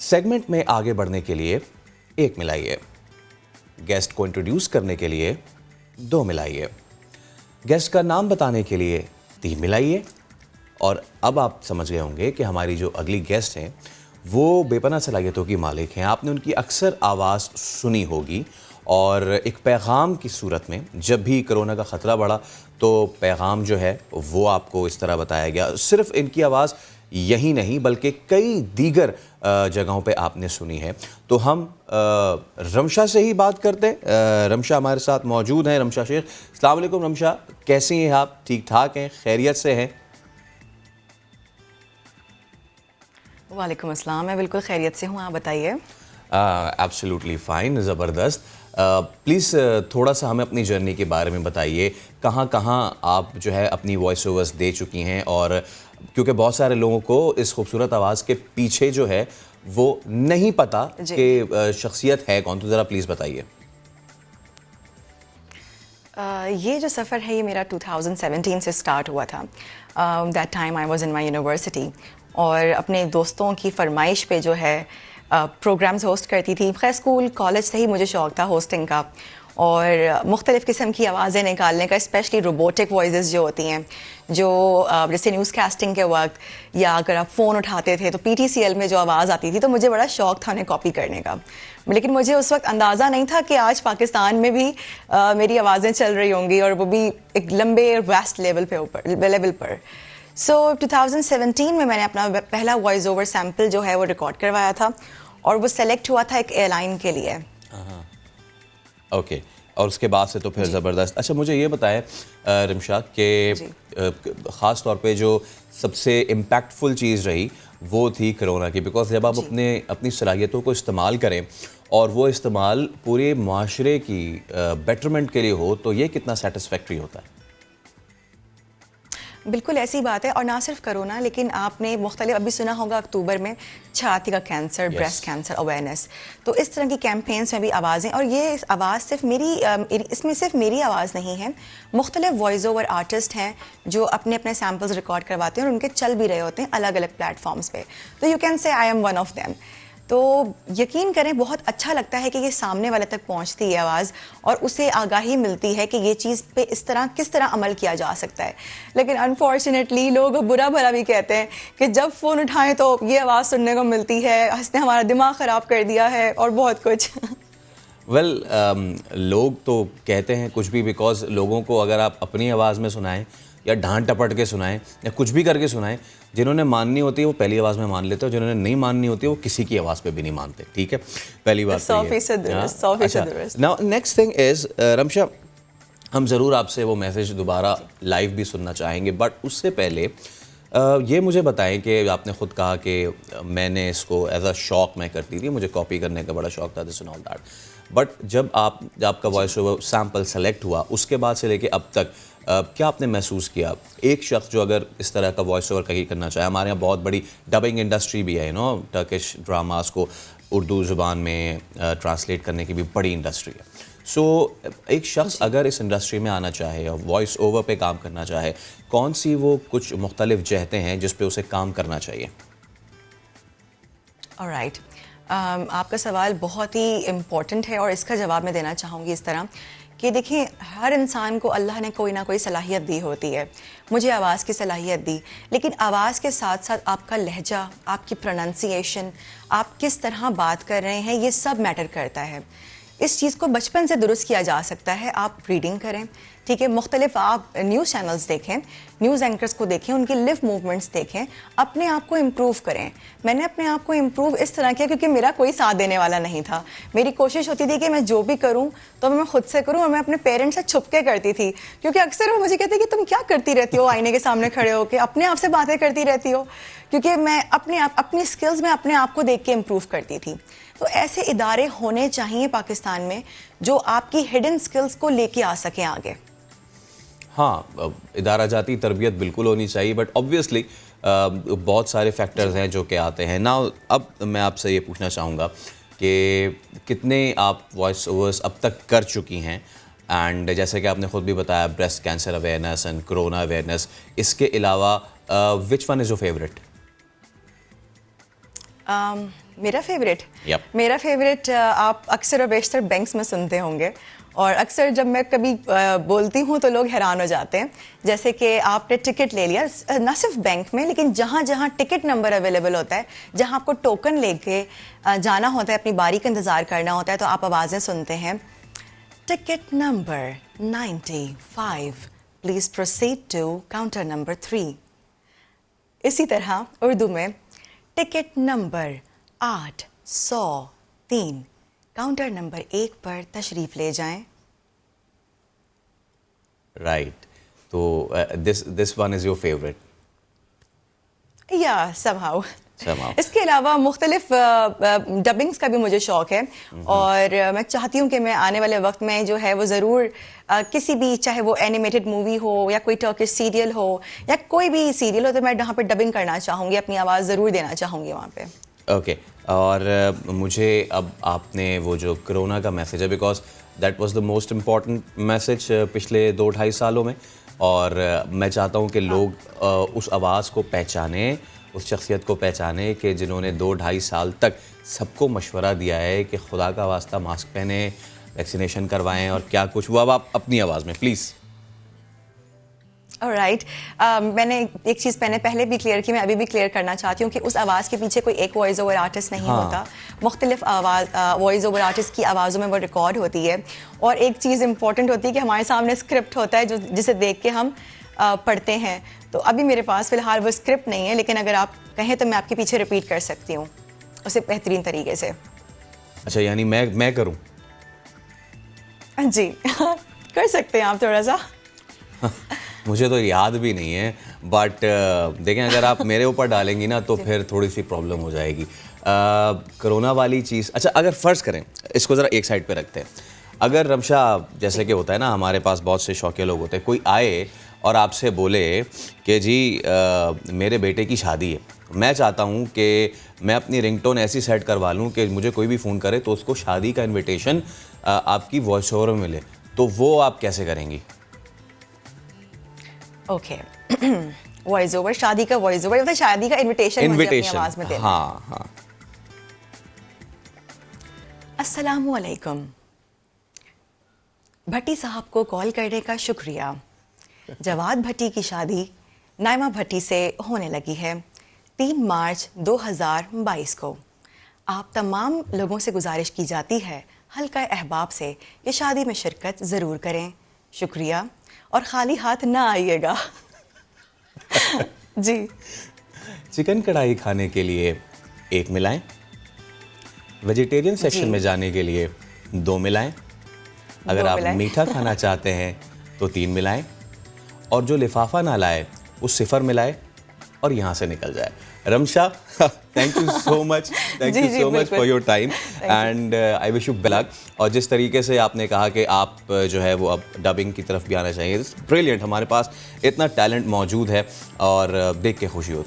Segment में आगे बढ़ने के लिए 1 मिलाइए, गेस्ट को इंट्रोड्यूस करने के लिए 2 मिलाइए, गेस्ट का नाम बताने के लिए 3 मिलाइए। और अब आप समझ गए होंगे कि हमारी जो अगली गेस्ट हैं वो बेपनाह सलाहियतों की मालिक हैं। आपने उनकी अक्सर आवाज़ सुनी होगी और एक पैगाम की सूरत में, जब भी कोरोना का ख़तरा बढ़ा तो पैगाम जो है वो आपको इस तरह बताया गया। सिर्फ इनकी आवाज़ यही नहीं बल्कि कई दीगर जगहों पे आपने सुनी है। तो हम रमशा से ही बात करते हैं। रमशा हमारे साथ मौजूद हैं। रमशा शेख, अस्सलाम वालेकुम। रमशा, कैसी हैं आप? ठीक ठाक हैं? खैरियत से हैं? वालेकुम अस्सलाम, मैं बिल्कुल खैरियत से हूँ, आप बताइए। एब्सोल्युटली फ़ाइन, ज़बरदस्त। प्लीज़ थोड़ा सा हमें अपनी जर्नी के बारे में बताइए। कहाँ कहाँ आप जो है अपनी वॉइस ओवर्स दे चुकी हैं, और क्योंकि बहुत सारे लोगों को इस खूबसूरत आवाज़ के पीछे जो है वो नहीं पता कि शख्सियत है कौन, तो ज़रा प्लीज़ बताइए। ये जो सफ़र है ये मेरा 2017 से स्टार्ट हुआ था। That time I was in my university और अपने दोस्तों की फरमाइश पे जो है प्रोग्राम्स होस्ट करती थी। खैर स्कूल कॉलेज से ही मुझे शौक़ था होस्टिंग का और मुख्तलिफ़ किस्म की आवाज़ें निकालने का, स्पेशली रोबोटिक वॉइसेस जो होती हैं, जो जैसे न्यूज़ कास्टिंग के वक्त या अगर आप फ़ोन उठाते थे तो PTCL में जो आवाज़ आती थी, तो मुझे बड़ा शौक़ था उन्हें कॉपी करने का। लेकिन मुझे उस वक्त अंदाज़ा नहीं था कि आज पाकिस्तान में भी मेरी आवाज़ें चल रही होंगी, और वो भी एक लंबे वेस्ट लेवल पर। सो 2017 में मैंने अपना पहला वॉइस ओवर सैम्पल जो है वो रिकॉर्ड करवाया था और वो सेलेक्ट हुआ था एक एयरलाइन के लिए। ओके, और उसके बाद से तो फिर ज़बरदस्त। अच्छा, मुझे ये बताएं रमशा कि ख़ास तौर पे जो सबसे इम्पैक्टफुल चीज़ रही वो थी कोरोना की, बिकॉज जब आप अपनी सलाहियतों को इस्तेमाल करें और वो इस्तेमाल पूरे माशरे की बेटरमेंट के लिए हो, तो ये कितना सेटिस्फैक्ट्री होता है। बिल्कुल ऐसी बात है, और ना सिर्फ कोरोना, लेकिन आपने मुख्तलिफ अभी सुना होगा अक्टूबर में छाती का कैंसर, ब्रेस्ट कैंसर अवेयरनेस, तो इस तरह की कैंपेन्स में भी आवाज़ें, और ये आवाज़ सिर्फ इसमें सिर्फ मेरी आवाज़ नहीं है, मुख्तलिफ वॉइस ओवर आर्टिस्ट हैं जो अपने अपने सैम्पल्स रिकॉर्ड करवाते हैं और उनके चल भी रहे होते हैं अलग अलग प्लेटफॉर्म्स पे। तो you can say I am one of them. तो यकीन करें बहुत अच्छा लगता है कि ये सामने वाले तक पहुंचती है आवाज़, और उसे आगाही मिलती है कि ये चीज़ पे किस तरह अमल किया जा सकता है। लेकिन अनफॉर्चुनेटली लोग बुरा भला भी कहते हैं कि जब फ़ोन उठाएं तो ये आवाज़ सुनने को मिलती है, हंसने हमारा दिमाग ख़राब कर दिया है और बहुत कुछ। लोग तो कहते हैं कुछ भी, बिकॉज लोगों को अगर आप अपनी आवाज़ में सुनाएं या ढांढ टपट के सुनाएं या कुछ भी करके सुनाएं, जिन्होंने माननी होती है वो पहली आवाज़ में मान लेते हैं, जिन्होंने नहीं माननी होती है वो किसी की आवाज़ पे भी नहीं मानते। ठीक है, पहली बात तो ये। Now next thing is Ramsha, हम ज़रूर आपसे वो मैसेज दोबारा लाइव भी सुनना चाहेंगे, बट उससे पहले ये मुझे बताएं कि आपने ख़ुद कहा कि मैंने इसको एज अ शौक़ मैं करती थी, मुझे कॉपी करने का बड़ा शौक़ था, this and all that, but जब आपका वॉइस ओवर सैम्पल सेलेक्ट हुआ उसके बाद से लेके अब तक क्या आपने महसूस किया? एक शख्स जो अगर इस तरह का वॉइस ओवर कहीं करना चाहे, हमारे यहाँ बहुत बड़ी डबिंग इंडस्ट्री भी है, टर्किश ड्रामास को उर्दू ज़ुबान में ट्रांसलेट करने की भी बड़ी इंडस्ट्री है। सो एक शख्स अगर इस इंडस्ट्री में आना चाहे और वॉइस ओवर पे काम करना चाहे, कौन सी वो कुछ मुख्तलिफ जहतें हैं जिस पे उसे काम करना चाहिए? ऑलराइट, आपका सवाल बहुत ही इम्पोर्टेंट है और इसका जवाब मैं देना चाहूँगी इस तरह कि देखिए, हर इंसान को अल्लाह ने कोई ना कोई सलाहियत दी होती है। मुझे आवाज़ की सलाहियत दी, लेकिन आवाज़ के साथ साथ आपका लहजा, आपकी प्रोनंसिएशन, आप किस तरह बात कर रहे हैं, ये सब मैटर करता है। इस चीज़ को बचपन से दुरुस्त किया जा सकता है। आप रीडिंग करें, ठीक है, मुख्तलिफ आप न्यूज़ चैनल्स देखें, न्यूज़ एंकर्स को देखें, उनकी लिप मूवमेंट्स देखें, अपने आप को इम्प्रूव करें। मैंने अपने आप को इम्प्रूव इस तरह किया क्योंकि मेरा कोई साथ देने वाला नहीं था। मेरी कोशिश होती थी कि मैं जो भी करूं तो मैं खुद से करूं, और मैं अपने पेरेंट्स से छुप के करती थी, क्योंकि अक्सर वो मुझे कहते कि तुम क्या करती रहती हो आईने के सामने खड़े होकर, अपने आप से बातें करती रहती हो, क्योंकि मैं अपनी स्किल्स में अपने आप को देख के इम्प्रूव करती थी। तो ऐसे इदारे होने चाहिए पाकिस्तान में जो आपकी हिडन स्किल्स को लेके आ सकें आगे। हाँ, इदारा जाती तरबियत बिल्कुल होनी चाहिए, बट ऑब्वियसली बहुत सारे फैक्टर्स हैं जो कि आते हैं ना। अब मैं आपसे ये पूछना चाहूँगा कि कितने आप वॉइस ओवर्स अब तक कर चुकी हैं, एंड जैसे कि आपने ख़ुद भी बताया breast cancer awareness and corona awareness, इसके अलावा which one is your favourite? میرا فیوریٹ Yep. میرا فیوریٹ آپ اکثر و بیشتر بینکس میں سنتے ہوں گے, اور اکثر جب میں کبھی بولتی ہوں تو لوگ حیران ہو جاتے ہیں. جیسے کہ آپ نے ٹکٹ لے لیا, نہ صرف بینک میں لیکن جہاں جہاں ٹکٹ نمبر اویلیبل ہوتا ہے, جہاں آپ کو ٹوکن لے کے جانا ہوتا ہے, اپنی باری کا انتظار کرنا ہوتا ہے, تو آپ آوازیں سنتے ہیں, ticket number 95 please proceed to counter number 3. اسی طرح اردو میں ٹکٹ نمبر 803 کاؤنٹر نمبر 1 پر تشریف لے جائیں. رائٹ, تو this one is your favourite. یا somehow. Somehow. اس کے علاوہ مختلف ڈبنگس کا بھی مجھے شوق ہے, اور میں چاہتی ہوں کہ میں آنے والے وقت میں جو ہے وہ ضرور کسی بھی, چاہے وہ اینیمیٹڈ مووی ہو یا کوئی ٹرکش سیریل ہو یا کوئی بھی سیریل ہو, تو میں وہاں پہ ڈبنگ کرنا چاہوں گی, اپنی آواز ضرور دینا چاہوں گی وہاں پہ. اوکے, اور مجھے اب آپ نے وہ جو کرونا کا میسیج ہے, because that was the most important message پچھلے 2-2.5 سالوں میں, اور میں چاہتا ہوں کہ لوگ اس آواز کو پہچانیں, اس شخصیت کو پہچانیں کہ جنہوں نے 2-2.5 سال تک سب کو مشورہ دیا ہے کہ خدا کا واسطہ ماسک پہنیں, ویکسینیشن کروائیں اور کیا کچھ. وہ اب آپ اپنی آواز میں پلیز. رائٹ, میں نے ایک چیز پہلے بھی کلیئر کی, میں ابھی بھی کلیئر کرنا چاہتی ہوں کہ اس آواز کے پیچھے کوئی ایک وائس اوور آرٹسٹ نہیں ہوتا, مختلف وائس اوور آرٹسٹ کی آوازوں میں وہ ریکارڈ ہوتی ہے. اور ایک چیز امپورٹنٹ ہوتی ہے کہ ہمارے سامنے اسکرپٹ ہوتا ہے جسے دیکھ کے ہم پڑھتے ہیں. تو ابھی میرے پاس فی الحال وہ اسکرپٹ نہیں ہے, لیکن اگر آپ کہیں تو میں آپ کے پیچھے ریپیٹ کر سکتی ہوں اسے بہترین طریقے سے. اچھا, یعنی میں کروں؟ جی کر سکتے ہیں آپ تھوڑا سا. مجھے تو یاد بھی نہیں ہے, بٹ دیکھیں اگر آپ میرے اوپر ڈالیں گی نا تو پھر تھوڑی سی پرابلم ہو جائے گی. کرونا والی چیز, اچھا اگر فرض کریں, اس کو ذرا ایک سائڈ پہ رکھتے ہیں, اگر رمشا جیسے کہ ہوتا ہے نا, ہمارے پاس بہت سے شوقیہ لوگ ہوتے ہیں, کوئی آئے اور آپ سے بولے کہ جی میرے بیٹے کی شادی ہے, میں چاہتا ہوں کہ میں اپنی رنگ ٹون ایسی سیٹ کروا لوں کہ مجھے کوئی بھی فون کرے تو اس کو شادی کا انویٹیشن آپ کی وائس اوور میں ملے, تو وہ آپ کیسے کریں گی؟ اوکے, وائس اوور, شادی کا وائس اوور, مطلب شادی کا انویٹیشن آواز میں دینا. ہاں. السلام علیکم, بھٹی صاحب کو کال کرنے کا شکریہ. جواد بھٹی کی شادی نائمہ بھٹی سے ہونے لگی ہے 3 مارچ 2022 کو. آپ تمام لوگوں سے گزارش کی جاتی ہے حلقہ احباب سے یہ شادی میں شرکت ضرور کریں. شکریہ, اور خالی ہاتھ نہ آئیے گا. جی. چکن کڑھائی کھانے کے لیے 1 ملائیں, ویجیٹیرین سیکشن میں جانے کے لیے 2 ملائیں, اگر آپ میٹھا کھانا چاہتے ہیں تو 3 ملائیں, اور جو لفافہ نہ لائے وہ 0 ملائے اور یہاں سے نکل جائے. Rimsha, thank you so much, thank you so much for your time, and I wish you luck. اور جس طریقے سے آپ نے کہا کہ آپ جو ہے وہ اب ڈبنگ کی طرف بھی آنا چاہیے, بریلینٹ, ہمارے پاس اتنا ٹیلنٹ موجود ہے اور دیکھ کے خوشی ہوتی ہے.